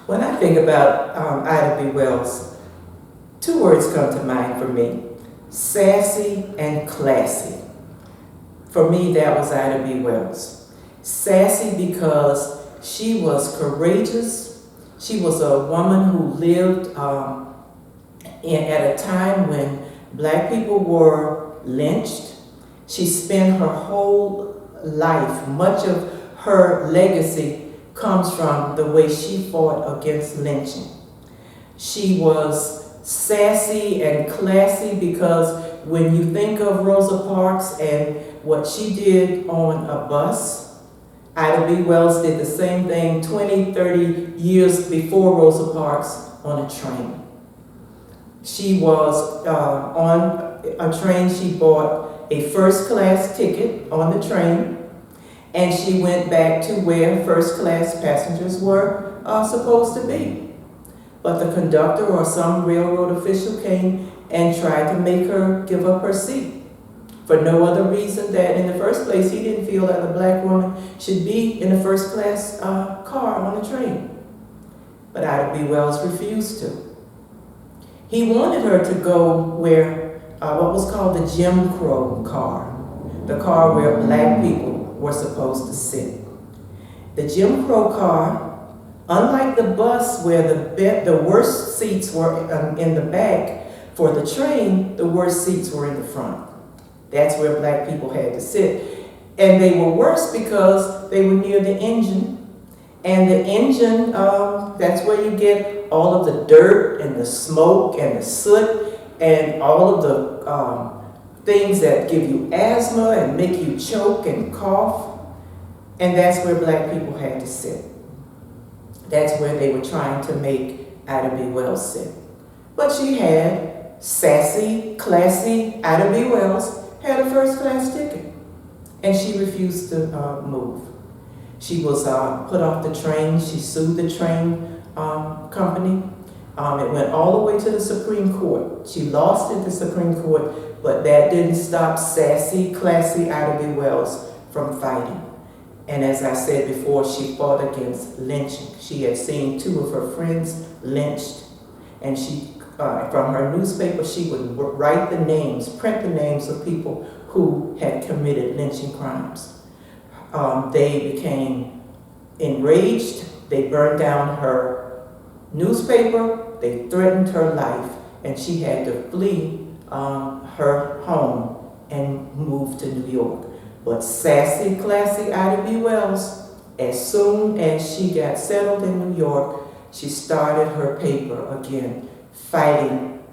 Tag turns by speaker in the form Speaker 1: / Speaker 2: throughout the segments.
Speaker 1: When I think about Ida B. Wells, two words come to mind for me: sassy and classy. For me, that was Ida B. Wells. Sassy because she was courageous. She was a woman who lived at a time when black people were lynched. She spent her whole life, much of her legacy comes from the way she fought against lynching. She was sassy and classy because when you think of Rosa Parks and what she did on a bus, Ida B. Wells did the same thing 20, 30 years before Rosa Parks on a train. She was on a train. She bought a first class ticket on the train, and she went back to where first class passengers were supposed to be. But the conductor or some railroad official came and tried to make her give up her seat for no other reason that in the first place he didn't feel that a black woman should be in a first class car on a train. But Ida B. Wells refused to. He wanted her to go where what was called the Jim Crow car, the car where black people were supposed to sit. The Jim Crow car, unlike the bus where the worst seats were in the back, for the train, the worst seats were in the front. That's where black people had to sit. And they were worse because they were near the engine. And the engine, that's where you get all of the dirt and the smoke and the soot and all of the things that give you asthma and make you choke and cough. And that's where black people had to sit. That's where they were trying to make Ida B. Wells sit. But she had sassy, classy Ida B. Wells had a first class ticket, and she refused to move. She was put off the train. She sued the train company. It went all the way to the Supreme Court. She lost at the Supreme Court, but that didn't stop sassy, classy Ida B. Wells from fighting. And as I said before, she fought against lynching. She had seen two of her friends lynched, and she, from her newspaper, she would write the names, print the names of people who had committed lynching crimes. They became enraged. They burned down her newspaper. They threatened her life, and she had to flee her home and move to New York. But sassy, classy Ida B. Wells, as soon as she got settled in New York, she started her paper again, fighting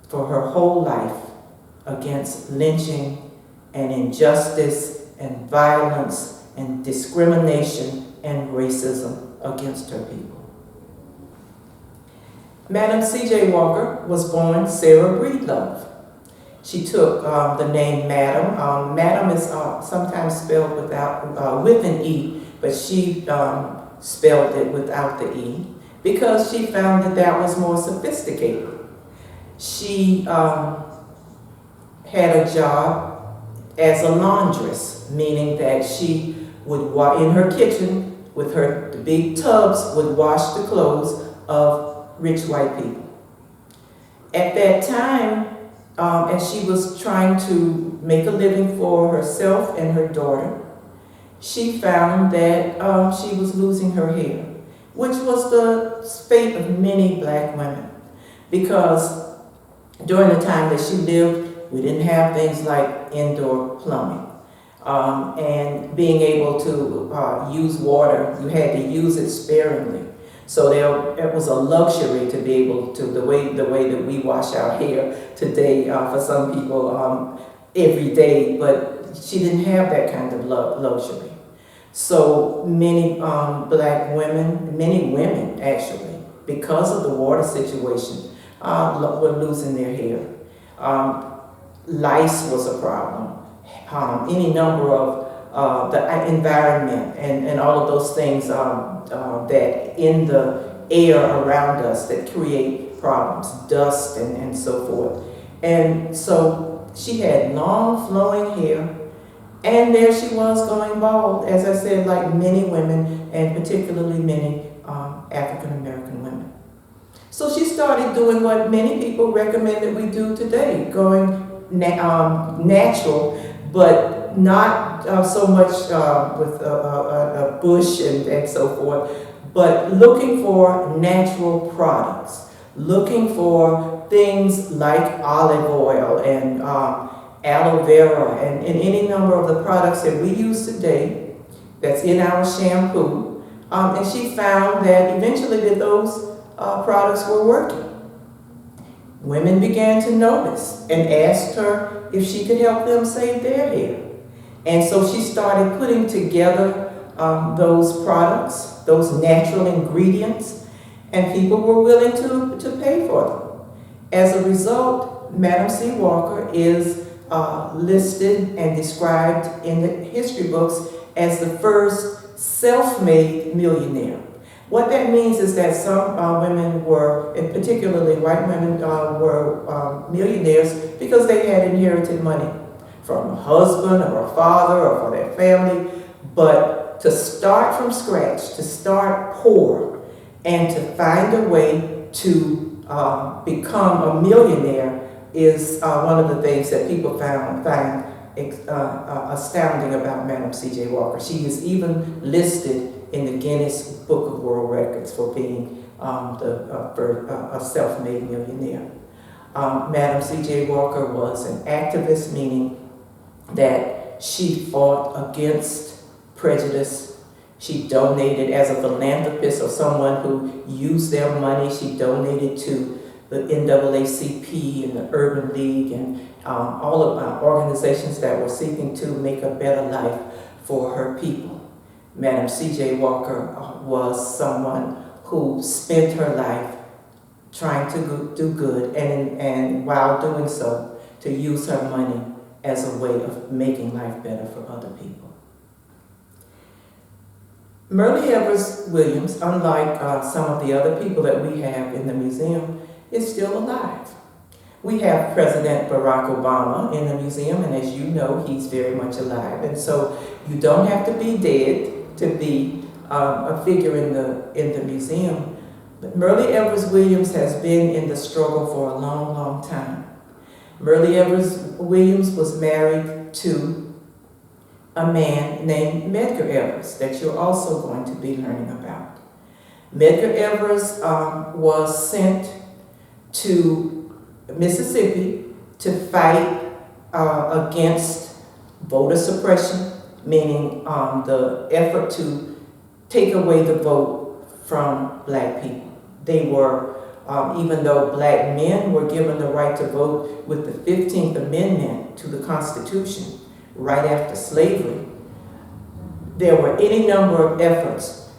Speaker 1: for her whole life against lynching and injustice and violence and discrimination and racism against her people. Madam C.J. Walker was born Sarah Breedlove. She took the name Madam. Madam is sometimes spelled with an E, but she spelled it without the E because she found that was more sophisticated. She had a job as a laundress, meaning that she would in her kitchen with the big tubs would wash the clothes of rich white people. At that time, as she was trying to make a living for herself and her daughter, she found that she was losing her hair, which was the fate of many black women, because during the time that she lived, we didn't have things like indoor plumbing. And being able to use water, you had to use it sparingly. So it was a luxury to be able to, the way that we wash our hair today, for some people every day, but she didn't have that kind of luxury. So many black women, many women actually, because of the water situation, were losing their hair. Lice was a problem. Any number of the environment and all of those things that in the air around us that create problems, dust and so forth. And so she had long flowing hair, And there she was going bald, as I said, like many women, and particularly many African American women. So she started doing what many people recommend that we do today, going natural, but not so much with a bush and so forth, but looking for natural products, looking for things like olive oil and aloe vera and any number of the products that we use today that's in our shampoo. And she found that eventually that those products were working. Women began to notice and asked her if she could help them save their hair. And so she started putting together those products, those natural ingredients, and people were willing to pay for them. As a result, Madam C. Walker is listed and described in the history books as the first self-made millionaire. What that means is that some women were, and particularly white women, were millionaires because they had inherited money from a husband or a father or for their family. But to start from scratch, to start poor, and to find a way to become a millionaire is one of the things that people find astounding about Madam C.J. Walker. She is even listed in the Guinness Book of World Records for being a self-made millionaire. Madam C.J. Walker was an activist, meaning that she fought against prejudice. She donated as a philanthropist or someone who used their money. She donated to the NAACP and the Urban League and all of organizations that were seeking to make a better life for her people. Madam C.J. Walker was someone who spent her life trying to do good and while doing so, to use her money as a way of making life better for other people. Myrlie Evers Williams, unlike some of the other people that we have in the museum, is still alive. We have President Barack Obama in the museum, and as you know, he's very much alive. And so you don't have to be dead to be a figure in the museum. But Myrlie Evers Williams has been in the struggle for a long, long time. Myrlie Evers Williams was married to a man named Medgar Evers that you're also going to be learning about. Medgar Evers was sent to Mississippi to fight against voter suppression, meaning the effort to take away the vote from black people. They were, even though black men were given the right to vote with the 15th Amendment to the Constitution right after slavery, there were any number of efforts,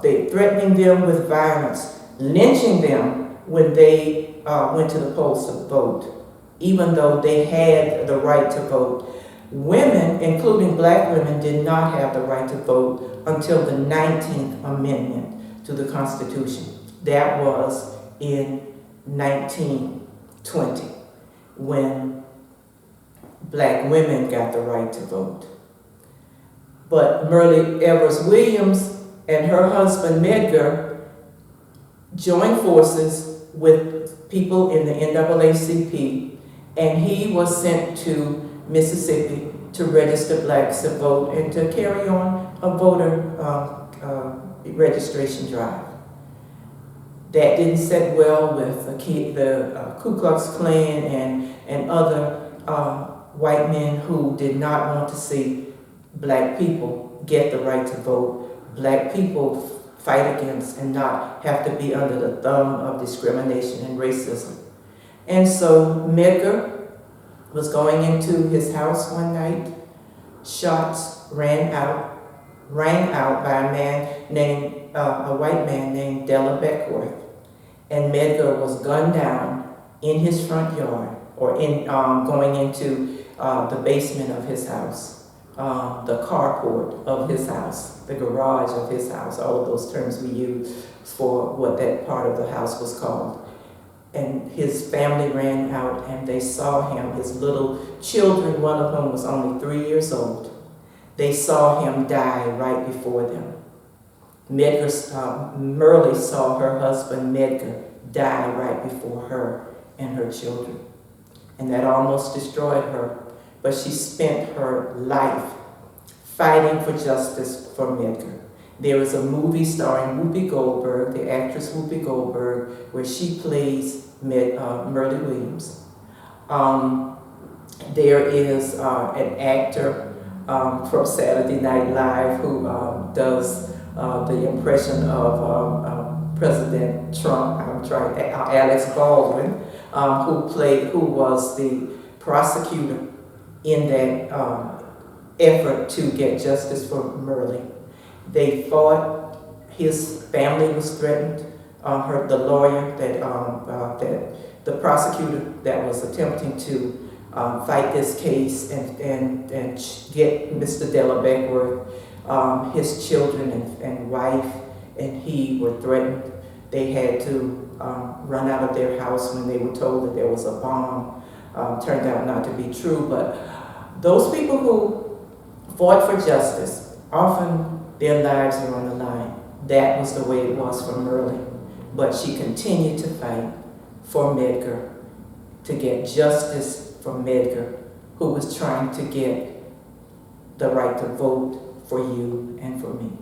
Speaker 1: they threatening them with violence, lynching them when they went to the polls to vote, even though they had the right to vote. Women, including black women, did not have the right to vote until the 19th Amendment to the Constitution. That was in 1920, when black women got the right to vote. But Myrlie Evers Williams and her husband Medgar joined forces with people in the NAACP, and he was sent to Mississippi to register blacks to vote and to carry on a voter registration drive. That didn't sit well with the Ku Klux Klan and other white men who did not want to see black people get the right to vote, black people fight against and not have to be under the thumb of discrimination and racism. And so Medgar was going into his house one night. Shots rang out by a white man named Della Beckworth. And Medgar was gunned down in his front yard, or going into the basement of his house, the carport of his house, the garage of his house, all of those terms we use for what that part of the house was called. and his family ran out and they saw him, his little children, one of whom was only 3 years old. They saw him die right before them. Myrlie saw her husband Medgar die right before her and her children. And that almost destroyed her. But she spent her life fighting for justice for Medgar. There is a movie starring Whoopi Goldberg, the actress Whoopi Goldberg, where she plays Myrlie Williams. There is an actor from Saturday Night Live who does the impression of President Trump. Alex Baldwin, who was the prosecutor in that effort to get justice for Myrlie. They fought. His family was threatened. The lawyer that the prosecutor that was attempting to fight this case and get Mr. Della Beckworth, his children and wife and he were threatened. They had to run out of their house when they were told that there was a bomb. Turned out not to be true, but those people who fought for justice, often their lives are on the line. That was the way it was for Myrlie. But she continued to fight for Medgar, to get justice for Medgar, who was trying to get the right to vote for you and for me.